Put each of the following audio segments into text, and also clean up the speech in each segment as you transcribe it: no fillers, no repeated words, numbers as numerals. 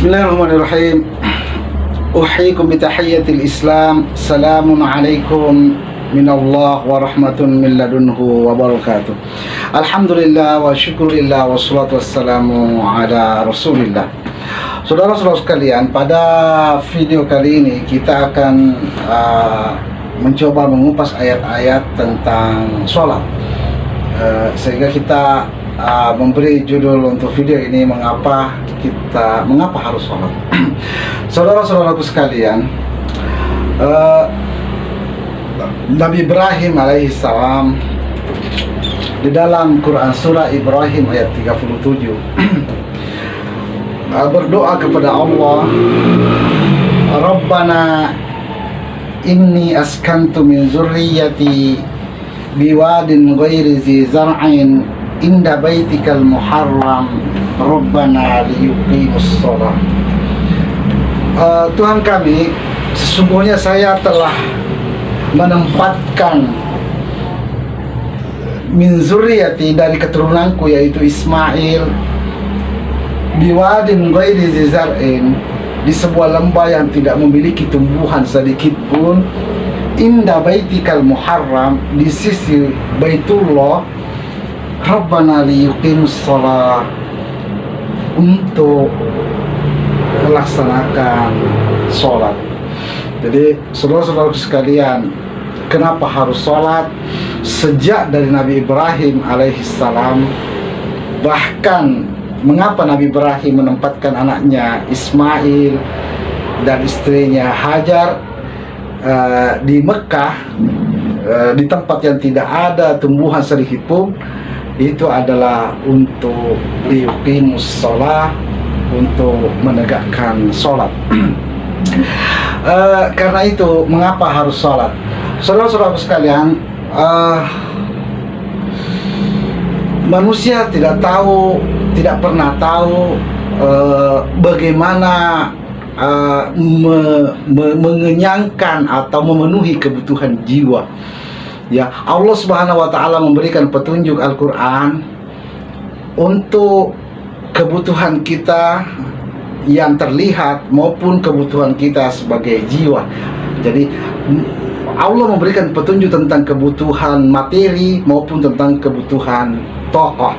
Bismillahirrahmanirrahim. Uhyikum bitahiyyatil Islam. Assalamualaikum minallah wa rahmatun min ladunhu wa barakatuh. Alhamdulillah wa syukurillah wa salatu wassalamu ala rasulillah. Saudara-saudara sekalian, pada video kali ini kita akan mencoba mengupas ayat-ayat tentang sholat, sehingga kita memberi judul untuk video ini mengapa harus sholat. Saudara-saudaraku sekalian, Nabi Ibrahim alaihissalam di dalam Quran surah Ibrahim ayat 37 berdoa kepada Allah, Rabbana inni askantu min zurriyyati biwadin ghairi zi zar'in inda baitikal muharram Rabbana liyuqimus shalah. Tuhan kami, sesungguhnya saya telah menempatkan min zurriyati, dari keturunanku yaitu Ismail, biwadin ghairi zi zar'in, di sebuah lembah yang tidak memiliki tumbuhan sedikit pun, inda baitikal muharram, di sisi Baitullah, Rabbana liyuqimus shalah, untuk melaksanakan sholat. Jadi saudara-saudara sekalian, kenapa harus sholat? Sejak dari Nabi Ibrahim alaihissalam, bahkan mengapa Nabi Ibrahim menempatkan anaknya Ismail dan istrinya Hajar di Mekah, di tempat yang tidak ada tumbuhan sedikit pun, itu adalah untuk liyuqimus shalah, untuk menegakkan sholat. Karena itu mengapa harus sholat? Saudara-saudara sekalian, manusia tidak pernah tahu bagaimana mengenyangkan atau memenuhi kebutuhan jiwa. Ya, Allah Subhanahu wa taala memberikan petunjuk Al-Qur'an untuk kebutuhan kita yang terlihat maupun kebutuhan kita sebagai jiwa. Jadi Allah memberikan petunjuk tentang kebutuhan materi maupun tentang kebutuhan tokoh.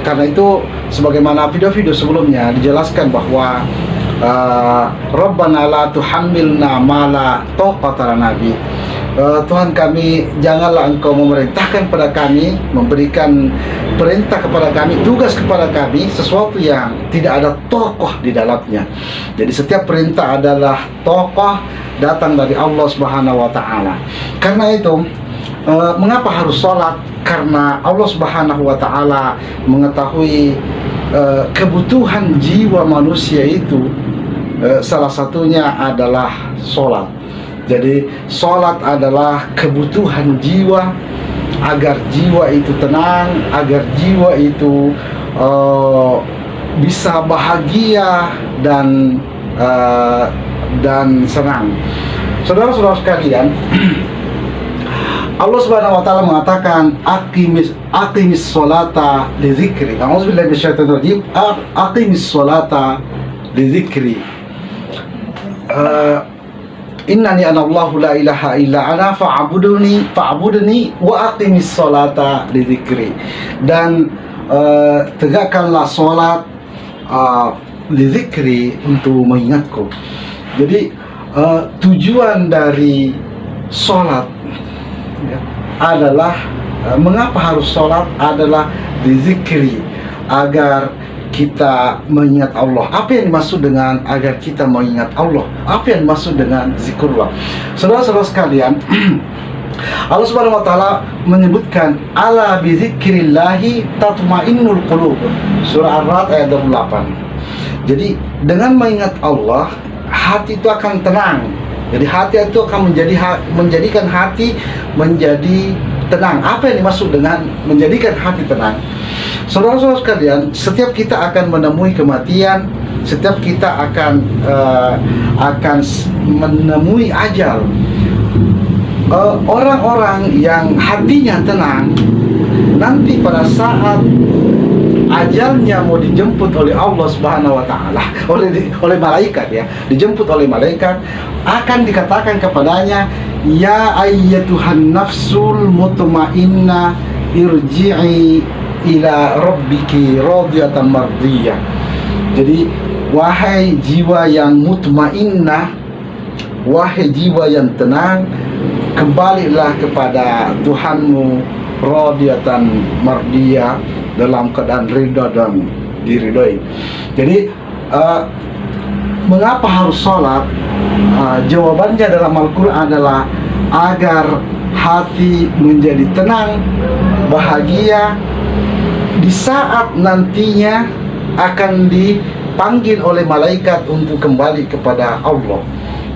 Karena itu sebagaimana video-video sebelumnya dijelaskan bahwa Rabbana la tuhammilna ma la taqata lana bi. Tuhan kami, janganlah Engkau memerintahkan kepada kami, memberikan perintah kepada kami, tugas kepada kami, sesuatu yang tidak ada tokoh di dalamnya. Jadi setiap perintah adalah tokoh, datang dari Allah Subhanahu wa taala. Karena itu mengapa harus sholat? Karena Allah Subhanahu wa taala mengetahui kebutuhan jiwa manusia itu, salah satunya adalah sholat. Jadi sholat adalah kebutuhan jiwa, agar jiwa itu tenang, agar jiwa itu bisa bahagia dan senang. Saudara-saudara sekalian, Allah Subhanahu wa taala mengatakan aqimis sholata li dzikri. A'udzubillahi minasyaitonir rajim. Aqimis sholata li dzikri. Innani anallahu la ilaha illa ana fa'budni wa aqimis sholata li dzikri. Dan tegakkanlah sholat li dzikri, untuk mengingatku. Jadi tujuan dari sholat adalah mengapa harus sholat adalah li dzikri, agar kita mengingat Allah. Apa yang dimaksud dengan agar kita mengingat Allah? Apa yang dimaksud dengan zikrullah? Saudara-saudara sekalian, Allah Subhanahu wa taala menyebutkan ala bi dzikrillahi tatmainnul qulub. Surah Ar-Ra'd ayat 28. Jadi dengan mengingat Allah, hati itu akan tenang. Jadi hati itu akan menjadikan hati menjadi tenang. Apa yang dimaksud dengan menjadikan hati tenang? Saudara-saudara sekalian, setiap kita akan menemui kematian, setiap kita akan menemui ajal. Orang-orang yang hatinya tenang, nanti pada saat ajalnya mau dijemput oleh Allah Subhanahu wa taala, oleh malaikat ya, dijemput oleh malaikat, akan dikatakan kepadanya, ya ayyatuhan nafsul mutmainnah irji'i ila rabbiki radiyatan mardiyah. Jadi wahai jiwa yang mutmainnah, wahai jiwa yang tenang, kembalilah kepada Tuhanmu radiyatan mardiyah, dalam keadaan ridha dan diridhoi. Jadi mengapa harus sholat? Jawabannya dalam Al-Quran adalah agar hati menjadi tenang, bahagia di saat nantinya akan dipanggil oleh malaikat untuk kembali kepada Allah.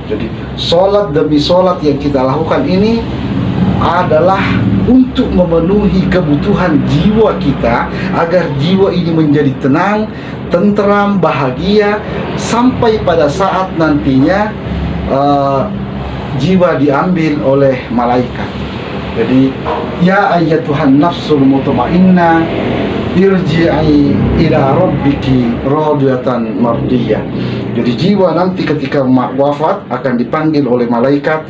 Jadi sholat demi sholat yang kita lakukan ini adalah untuk memenuhi kebutuhan jiwa kita, agar jiwa ini menjadi tenang, tentram, bahagia, sampai pada saat nantinya jiwa diambil oleh malaikat. Jadi ya ayyatuhan nafsul mutmainnah irji'i ila rabbiki radiyatan mardiyah. Jadi jiwa nanti ketika wafat akan dipanggil oleh malaikat,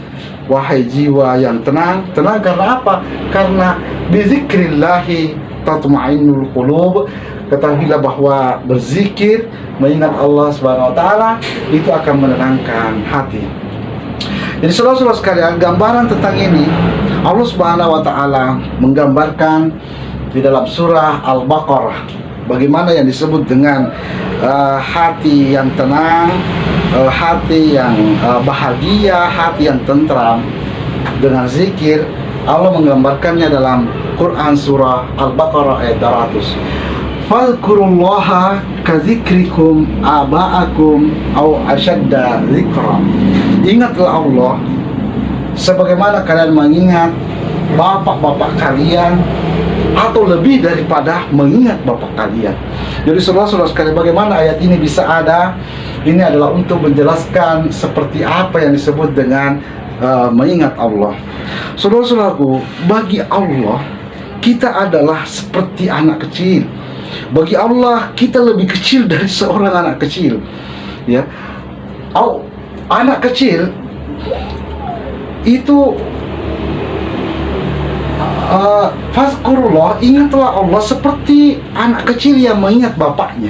wahai jiwa yang tenang. Tenang karena apa? Karena bizikrillahi tatma'innul qulub. Ketahuilah bahwa berzikir, mengingat Allah Subhanahu wa taala, itu akan menenangkan hati. Jadi saudara-saudara sekalian, gambaran tentang ini Allah Subhanahu wa taala menggambarkan di dalam surah Al-Baqarah bagaimana yang disebut dengan hati yang tenang, hati yang bahagia, hati yang tentram dengan zikir. Allah menggambarkannya dalam Quran surah Al-Baqarah ayat 200. Fadhkurullaha kadzikrikum aba'akum au asyadda dzikra. Ingatlah Allah sebagaimana kalian mengingat bapak-bapak kalian, atau lebih daripada mengingat bapak kalian. Jadi saudara-saudara sekalian, bagaimana ayat ini bisa ada? Ini adalah untuk menjelaskan seperti apa yang disebut dengan mengingat Allah. Saudara-saudaraku, bagi Allah kita adalah seperti anak kecil. Bagi Allah kita lebih kecil dari seorang anak kecil. Ya, anak kecil itu fazkurullah, ingatlah Allah seperti anak kecil yang mengingat bapaknya.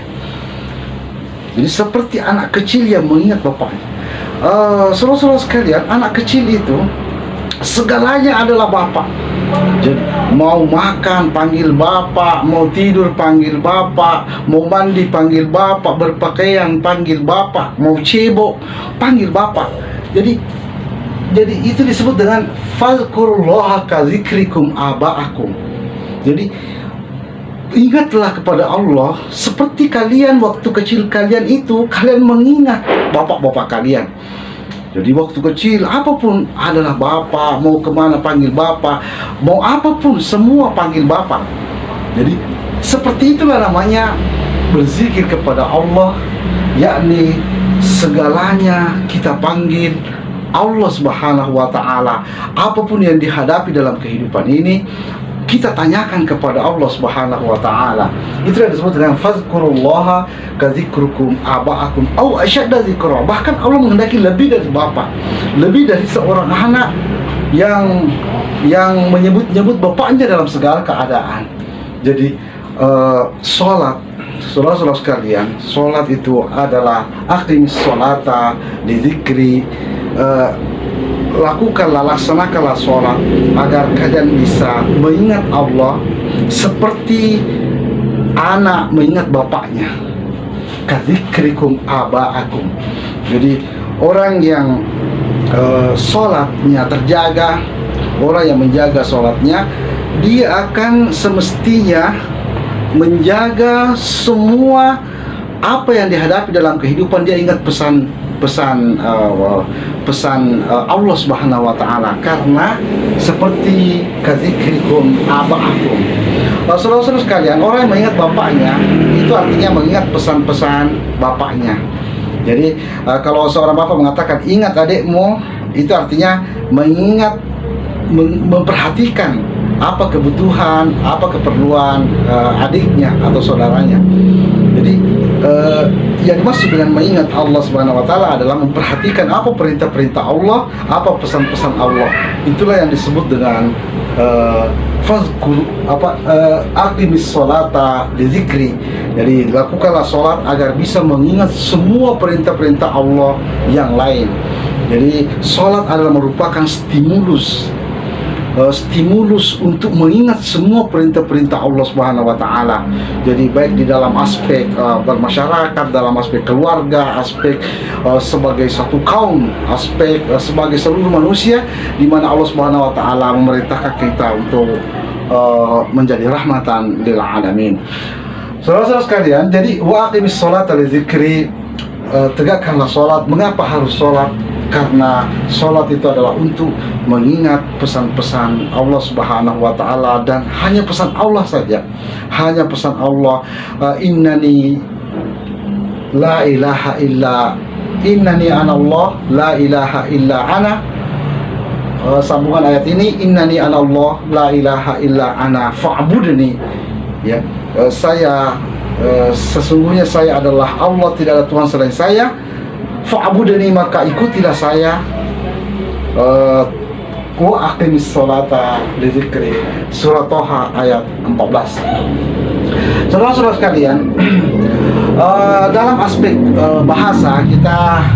Jadi seperti anak kecil yang mengingat bapaknya. Saudara-saudara sekalian, anak kecil itu segalanya adalah bapak. Jadi mau makan panggil bapak, mau tidur panggil bapak, mau mandi panggil bapak, berpakaian panggil bapak, mau cebok panggil bapak. Jadi itu disebut dengan fazkurullaha kadzikrikum aba'akum. Jadi ingatlah kepada Allah seperti kalian waktu kecil kalian itu kalian mengingat bapak-bapak kalian. Jadi waktu kecil apapun adalah bapak, mau kemana panggil bapak, mau apapun semua panggil bapak. Jadi seperti itulah namanya berzikir kepada Allah, yakni segalanya kita panggil Allah Subhanahu wa taala. Apapun yang dihadapi dalam kehidupan ini, kita tanyakan kepada Allah Subhanahu wa taala. Itu yang disebut dengan fazkurullaha kadzikrukum aba'akum au asyadda dzikra. Bahkan Allah menghendaki lebih dari bapak, lebih dari seorang anak yang menyebut-nyebut bapaknya dalam segala keadaan. Jadi salat, saudara-saudara sekalian, salat itu adalah aqimis sholata li dzikri. Lakukanlah, laksanakanlah sholat agar kalian bisa mengingat Allah seperti anak mengingat bapaknya. Kadzikrikum aba'akum. Jadi orang yang sholatnya terjaga, orang yang menjaga sholatnya, dia akan semestinya menjaga semua apa yang dihadapi dalam kehidupan. Dia ingat pesan Allah Subhanahu wa taala, karena seperti kadzikrikum aba'akum. Saudara-saudara sekalian, orang yang mengingat bapaknya itu artinya mengingat pesan-pesan bapaknya. Jadi kalau seorang bapak mengatakan ingat adikmu, itu artinya mengingat, memperhatikan apa kebutuhan, apa keperluan adiknya atau saudaranya. Jadi yang dimaksud dengan mengingat Allah Subhanahu wa taala adalah memperhatikan apa perintah-perintah Allah, apa pesan-pesan Allah. Itulah yang disebut dengan fazkur aqimis sholata li. Jadi lakukanlah sholat agar bisa mengingat semua perintah-perintah Allah yang lain. Jadi sholat adalah merupakan stimulus untuk mengingat semua perintah-perintah Allah Subhanahu wa taala. Jadi baik di dalam aspek bermasyarakat, dalam aspek keluarga, aspek sebagai satu kaum, aspek sebagai seluruh manusia, di mana Allah Subhanahu wa taala memerintahkan kita untuk menjadi rahmatan lil alamin. Saudara-saudara sekalian, jadi wa aqimis sholata li dzikri, tegakkanlah sholat. Mengapa harus sholat? Karena sholat itu adalah untuk mengingat pesan-pesan Allah Subhanahu wa ta'ala, dan hanya pesan Allah saja, hanya pesan Allah. Innani la ilaha illa innani anallah la ilaha illa ana. Sambungan ayat ini, innani anallah la ilaha illa ana fa'budni. Ya, sesungguhnya saya adalah Allah, tidak ada Tuhan selain saya. Fa'budni, maka ikutilah saya. Wa aqimis sholata li dzikri, surah Toha ayat 14. Saudara-saudara sekalian, dalam aspek bahasa kita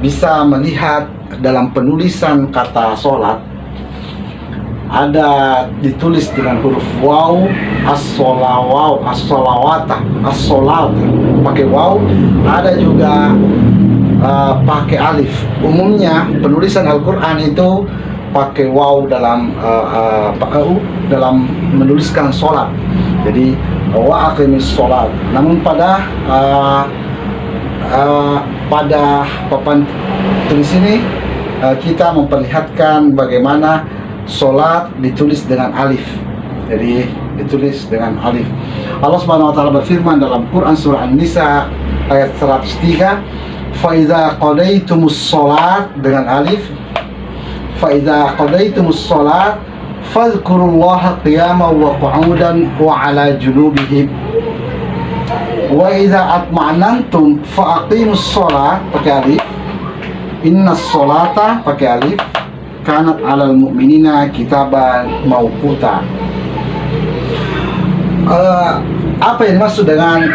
bisa melihat dalam penulisan kata sholat ada ditulis dengan huruf waw, as-sholawata, as-sholat pakai waw, ada juga pakai alif. Umumnya penulisan Al-Quran itu pakai waw dalam menuliskan sholat. Jadi wa aqimis sholat. Namun pada papan tulis ini kita memperlihatkan bagaimana sholat ditulis dengan alif. Jadi ditulis dengan alif. Allah Subhanahu wa taala berfirman dalam Quran surah An-Nisa ayat 103, fa idza qadaitumus sholat dengan alif, fa idza qadaitumus sholat fadhkurullaha qiyaman wa qu'udan wa 'ala junubihim wa idza atma'nantum fa aqimus sholat pakai alif, innas sholata pakai alif, kanat 'alal mu'minina kitaban mauquta. Apa yang dimaksud dengan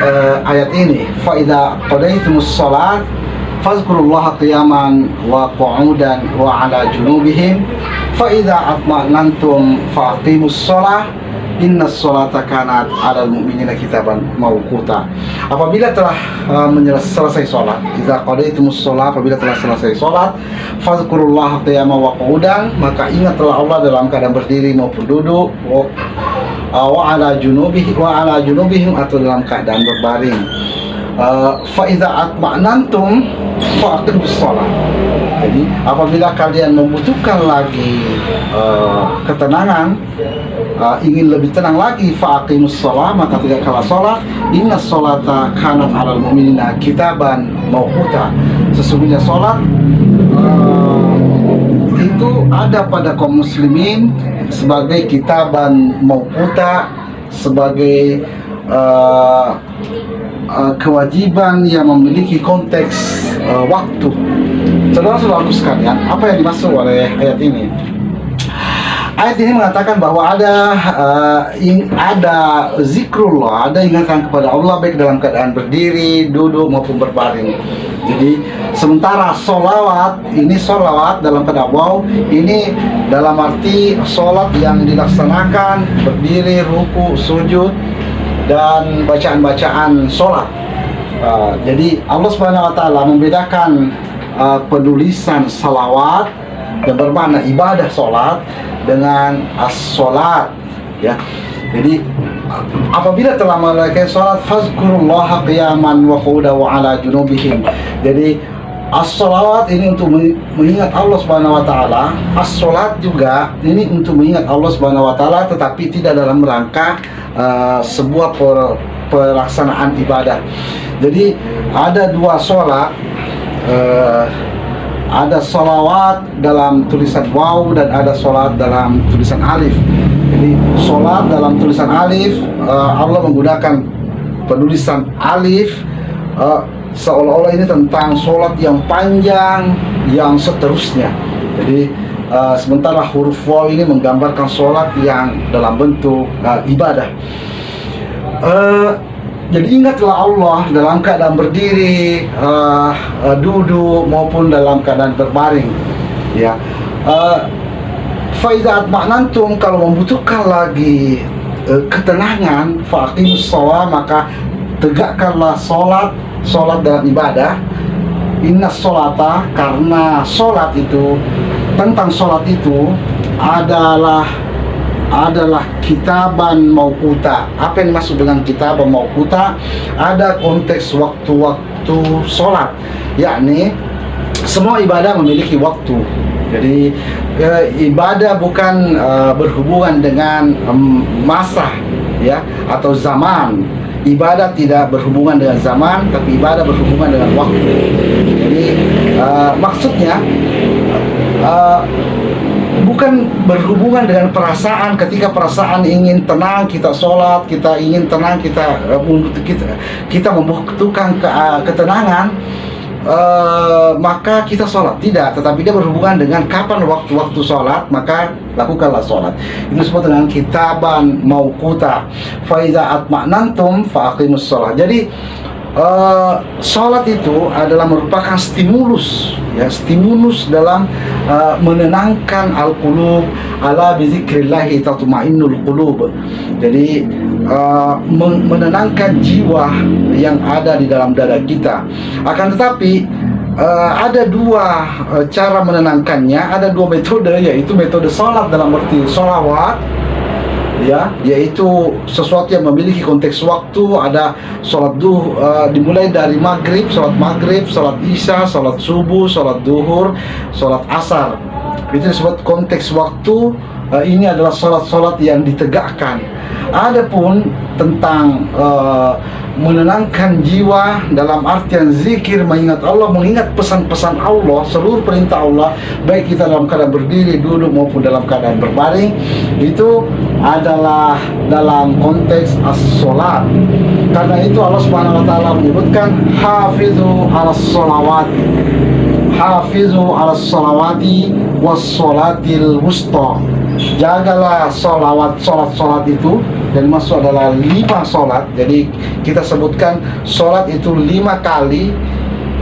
ayat ini? Fa idza qadaitumus shalat fazkurullaha qiyaman wa qu'udan wa 'ala junubihim fa idza atma'nantum faqimus shalah innas sholata kanat 'alal mu'minina kitaban mauquta. Apabila telah selesai sholat, idza qadaitumus shalah, apabila telah selesai sholat, fazkurullaha qiyaman wa qu'udan, maka ingatlah Allah dalam keadaan berdiri maupun duduk, wa ala junubihim atau dalam keadaan berbaring. Fa idza atma'nantum faqimus shalah. Jadi apabila kalian membutuhkan lagi ketenangan, ingin lebih tenang lagi, faqimus shalah, maka tegakkanlah salat. Innas sholata kanat 'alal mu'minina kitaban mauquta. Sesungguhnya salat itu ada pada kaum muslimin sebagai kitaban mauquta, sebagai kewajiban yang memiliki konteks waktu. Saudara-saudaraku sekalian, apa yang dimaksud oleh ayat ini? Ayat ini mengatakan bahwa ada zikrullah, ada ingatan kepada Allah baik dalam keadaan berdiri, duduk maupun berbaring. Jadi sementara sholawat dalam keadaan waw ini dalam arti sholat yang dilaksanakan berdiri, ruku, sujud, dan bacaan-bacaan sholat. Jadi Allah Subhanahu wa taala membedakan penulisan salawat yang bermakna ibadah sholat dengan as-sholat, ya. Jadi apabila telah melakukan sholat, fazkurullaha qiyaman wa qu'udan wa 'ala junubihim. Jadi as-sholawat ini untuk mengingat Allah Subhanahu wa taala, as-sholat juga ini untuk mengingat Allah Subhanahu wa taala, tetapi tidak dalam rangka sebuah pelaksanaan ibadah. Jadi ada dua sholat, ada sholawat dalam tulisan waw dan ada sholat dalam tulisan alif. Jadi sholat dalam tulisan alif, Allah menggunakan penulisan alif, seolah-olah ini tentang sholat yang panjang, yang seterusnya. Jadi sementara huruf waw ini menggambarkan sholat yang dalam bentuk ibadah. Jadi ingatlah Allah dalam keadaan berdiri, duduk maupun dalam keadaan berbaring. Ya, Faiza atma'nantum, kalau membutuhkan lagi ketenangan, faqimus shalah, maka tegakkanlah sholat dalam ibadah. Inna sholata, karena sholat itu, tentang sholat itu adalah kitaban mauquta. Apa yang dimaksud dengan kitaban mauquta? Ada konteks waktu-waktu sholat, yakni semua ibadah memiliki waktu. Jadi ibadah bukan berhubungan dengan masa, ya, atau zaman. Ibadah tidak berhubungan dengan zaman, tapi ibadah berhubungan dengan waktu. Jadi maksudnya bukan berhubungan dengan perasaan. Ketika perasaan ingin tenang, kita sholat. Kita ingin tenang, kita membutuhkan ketenangan, maka kita sholat. Tidak, tetapi dia berhubungan dengan kapan waktu-waktu sholat, maka lakukanlah sholat. Itu disebut dengan kitaban mauquta. Faiza atma'nantum faaqimus shalah. Jadi sholat itu adalah merupakan stimulus, ya, stimulus dalam menenangkan al-qulub, ala bizikrillahi tatma'innul qulub. Jadi menenangkan jiwa yang ada di dalam dada kita. Akan tetapi ada dua cara menenangkannya, ada dua metode, yaitu metode sholat dalam arti sholawat, ya, yaitu sesuatu yang memiliki konteks waktu. Ada sholat dimulai dari maghrib, sholat isya, sholat subuh, sholat duhur, sholat asar. Itu disebut konteks waktu. Ini adalah sholat-sholat yang ditegakkan. Adapun tentang menenangkan jiwa dalam artian zikir, mengingat Allah, mengingat pesan-pesan Allah, seluruh perintah Allah, baik kita dalam keadaan berdiri, duduk maupun dalam keadaan berbaring, itu adalah dalam konteks as-sholat. Karena itu Allah Subhanahu wa taala menyebutkan hafizu 'alas sholawati, hafizu 'alas sholawati was sholatil wusta. Jagalah sholat itu, dan maksud adalah 5 sholat. Jadi kita sebutkan sholat itu 5 kali.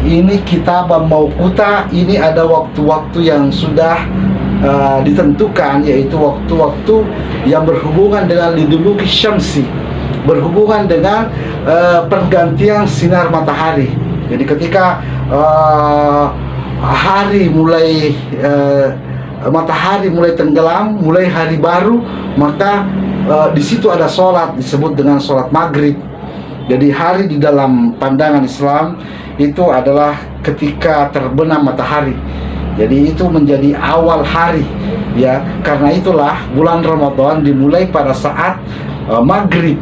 Ini kitabam mauquta, ini ada waktu-waktu yang sudah ditentukan, yaitu waktu-waktu yang berhubungan dengan liduluki syamsi, berhubungan dengan pergantian sinar matahari. Jadi ketika matahari mulai tenggelam, mulai hari baru, maka di situ ada sholat, disebut dengan sholat maghrib. Jadi hari di dalam pandangan Islam itu adalah ketika terbenam matahari. Jadi itu menjadi awal hari, ya. Karena itulah bulan Ramadan dimulai pada saat maghrib.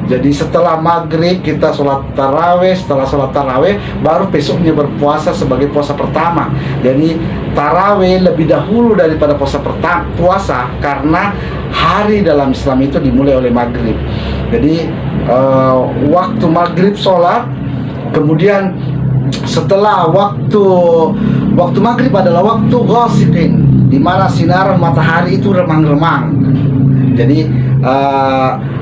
Jadi setelah maghrib kita sholat taraweh, setelah sholat taraweh baru besoknya berpuasa sebagai puasa pertama. Jadi taraweh lebih dahulu daripada puasa, karena hari dalam Islam itu dimulai oleh maghrib. Jadi waktu maghrib sholat, kemudian setelah waktu maghrib adalah waktu ghasiqin, di mana sinaran matahari itu remang-remang. Jadi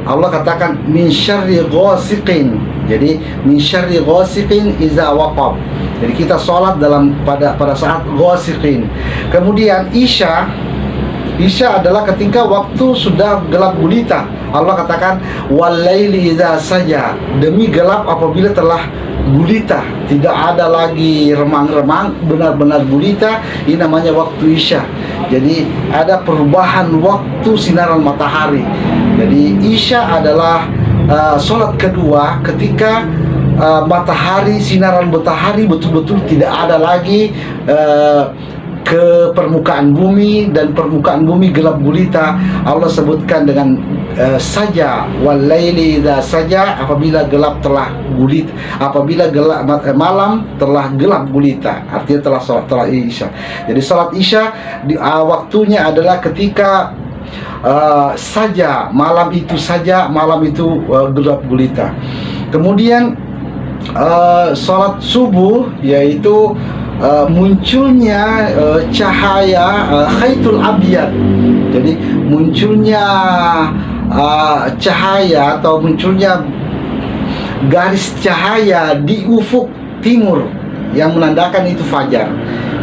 Allah katakan min syarri ghasiqin. Jadi min syarri ghasiqin iza waqab. Jadi kita sholat pada saat ghasiqin. Kemudian isya adalah ketika waktu sudah gelap gulita. Allah katakan walaili iza saja, demi gelap apabila telah gulita, tidak ada lagi remang-remang, benar-benar gulita. Ini namanya waktu isya. Jadi ada perubahan waktu sinaran matahari. Jadi isya adalah sholat kedua ketika sinaran matahari betul-betul tidak ada lagi ke permukaan bumi, dan permukaan bumi gelap gulita. Allah sebutkan dengan saja, walaili idza saja, apabila gelap telah gulita, apabila malam telah gelap gulita, artinya telah salat isya. Jadi salat isya waktunya adalah ketika saja malam itu gelap gulita. Kemudian salat subuh, yaitu munculnya cahaya khaitul abyad. Jadi munculnya cahaya atau munculnya garis cahaya di ufuk timur yang menandakan itu fajar.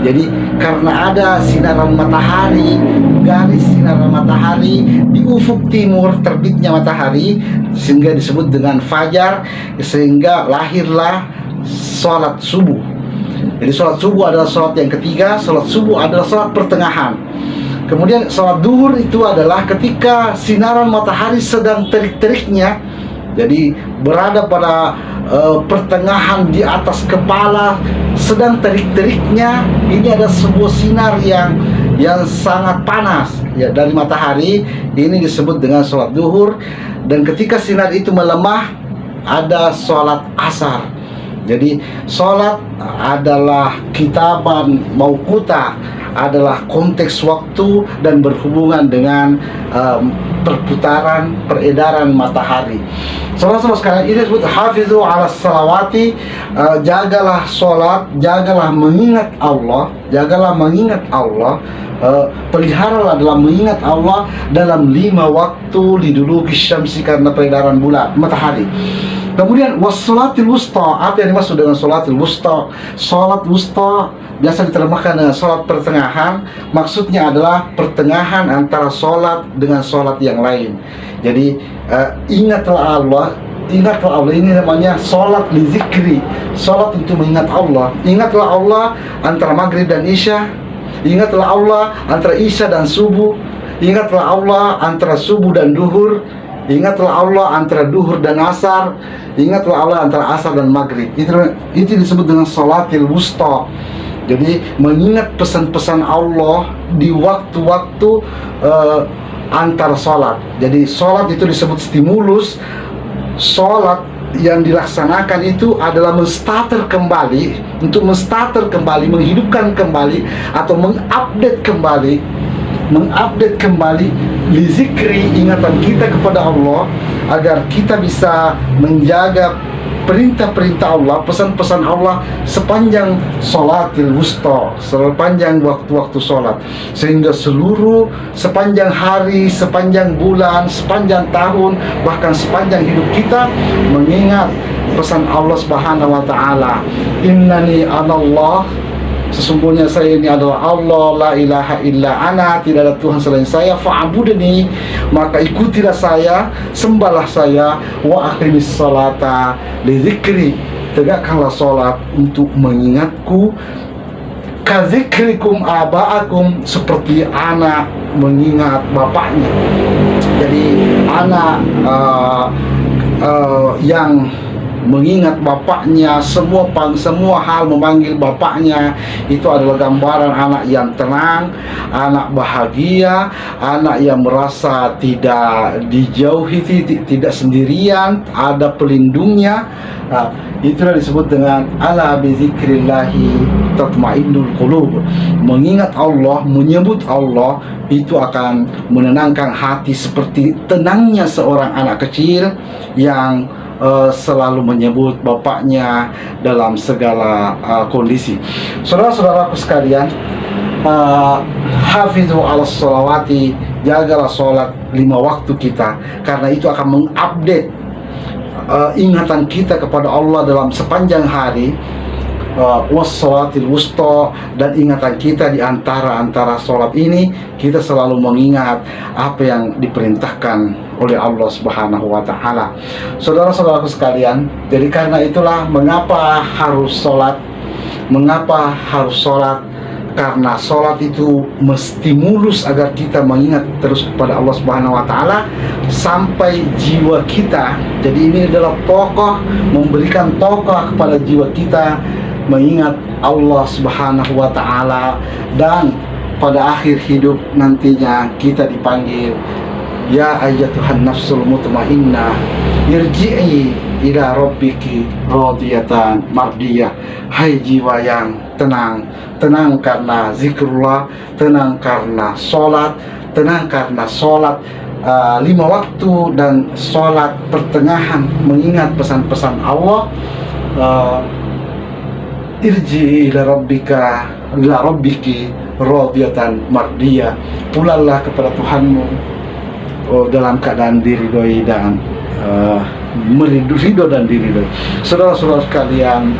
Jadi karena ada sinaran matahari, garis sinaran matahari di ufuk timur terbitnya matahari, sehingga disebut dengan fajar, sehingga lahirlah sholat subuh. Jadi sholat subuh adalah sholat yang ketiga. Sholat subuh adalah sholat pertengahan. Kemudian sholat duhur itu adalah ketika sinaran matahari sedang terik-teriknya, jadi berada pada pertengahan di atas kepala, sedang terik-teriknya. Ini ada sebuah sinar yang sangat panas ya dari matahari. Ini disebut dengan sholat duhur. Dan ketika sinar itu melemah, ada sholat asar. Jadi sholat adalah kitaban mauquta, adalah konteks waktu dan berhubungan dengan peredaran matahari. Saudara-saudara sekalian, ini disebut hafizu ala salawati, jagalah sholat, jagalah mengingat Allah, peliharalah dalam mengingat Allah dalam 5 waktu liduluki syamsi, karena peredaran bulan matahari. Kemudian wassalatil wusta, apa yang dimaksud dengan salatil wusta? Salat wusta biasa diterjemahkan dengan salat pertengahan. Maksudnya adalah pertengahan antara salat dengan salat yang lain. Jadi ingatlah Allah, ini namanya salat li zikri, salat untuk mengingat Allah. Ingatlah Allah antara maghrib dan isya, ingatlah Allah antara isya dan subuh, ingatlah Allah antara subuh dan duhur, ingatlah Allah antara duhur dan asar, ingatlah Allah antara asar dan maghrib. Itu disebut dengan salatil wusta. Jadi mengingat pesan-pesan Allah di waktu-waktu antar sholat. Jadi sholat itu disebut stimulus. Sholat yang dilaksanakan itu adalah menstarter kembali, menghidupkan kembali atau mengupdate kembali li zikri, ingatan kita kepada Allah, agar kita bisa menjaga perintah-perintah Allah, pesan-pesan Allah sepanjang sholatil wusta, sepanjang waktu-waktu sholat, sehingga sepanjang hari, sepanjang bulan, sepanjang tahun, bahkan sepanjang hidup kita mengingat pesan Allah Subhanahu wa taala, innani anallah, sesungguhnya saya ini adalah Allah, la ilaha illa ana, tidak ada Tuhan selain saya, fa'budni, maka ikutilah saya, sembahlah saya, wa aqimis salata li dzikri, tegakkanlah salat untuk mengingatku, ka dzikrikum aba'akum, seperti anak mengingat bapaknya. Jadi anak yang mengingat bapaknya, semua hal memanggil bapaknya, itu adalah gambaran anak yang tenang, anak bahagia, anak yang merasa tidak dijauhi, tidak sendirian, ada pelindungnya. Nah, itulah disebut dengan ala bi dzikrillahi tatmainnul qulub. Mengingat Allah, menyebut Allah, itu akan menenangkan hati, seperti tenangnya seorang anak kecil yang selalu menyebut bapaknya dalam segala kondisi. Saudara-saudaraku sekalian, hafizu ala sholawati, jagalah sholat 5 waktu kita, karena itu akan mengupdate ingatan kita kepada Allah dalam sepanjang hari. Wassalatil wusta, dan ingatan kita di antara sholat ini, kita selalu mengingat apa yang diperintahkan oleh Allah Subhanahu wa taala. Saudara-saudaraku sekalian, jadi karena itulah mengapa harus sholat. Karena sholat itu menstimulus agar kita mengingat terus kepada Allah Subhanahu wa taala sampai jiwa kita. Jadi ini adalah memberikan tokoh kepada jiwa kita, mengingat Allah Subhanahu wa taala, dan pada akhir hidup nantinya kita dipanggil Ya ayyatuhan nafsul mutmainnah, irji'i ila rabbiki radiyatan mardiyah. Hai jiwa yang tenang, tenang karena zikrullah, tenang karena sholat, tenang karena sholat 5 waktu dan sholat pertengahan mengingat pesan-pesan Allah. Irji'i ila rabbiki radiyatan mardiyah. Pulanglah kepada Tuhanmu dalam keadaan diridhoi dan ridho dan diridhoi. Saudara-saudara sekalian,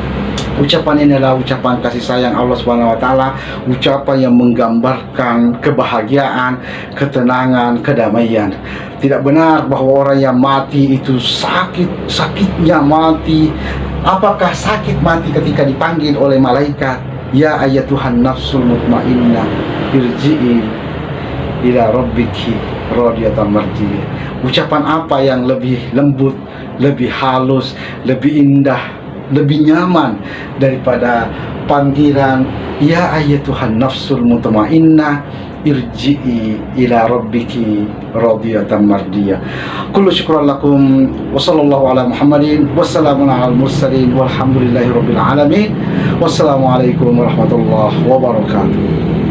ucapan ini adalah ucapan kasih sayang Allah Subhanahu wa taala, ucapan yang menggambarkan kebahagiaan, ketenangan, kedamaian. Tidak benar bahwa orang yang mati itu sakitnya mati. Apakah sakit mati ketika dipanggil oleh malaikat, ya ayyatuhan nafsul mutmainnah, irji'i ila rabbiki radiyatan mardiyah. Ucapan apa yang lebih lembut, lebih halus, lebih indah, lebih nyaman daripada panggilan ya ayyatuhan nafsul mutmainnah, irji'i ila rabbiki radiyatan mardiyah. Kullu syukran lakum wa sallallahu ala Muhammadin wassalamun ala mursalin walhamdulillahi rabbil alamin. Wassalamualaikum warahmatullahi wabarakatuh.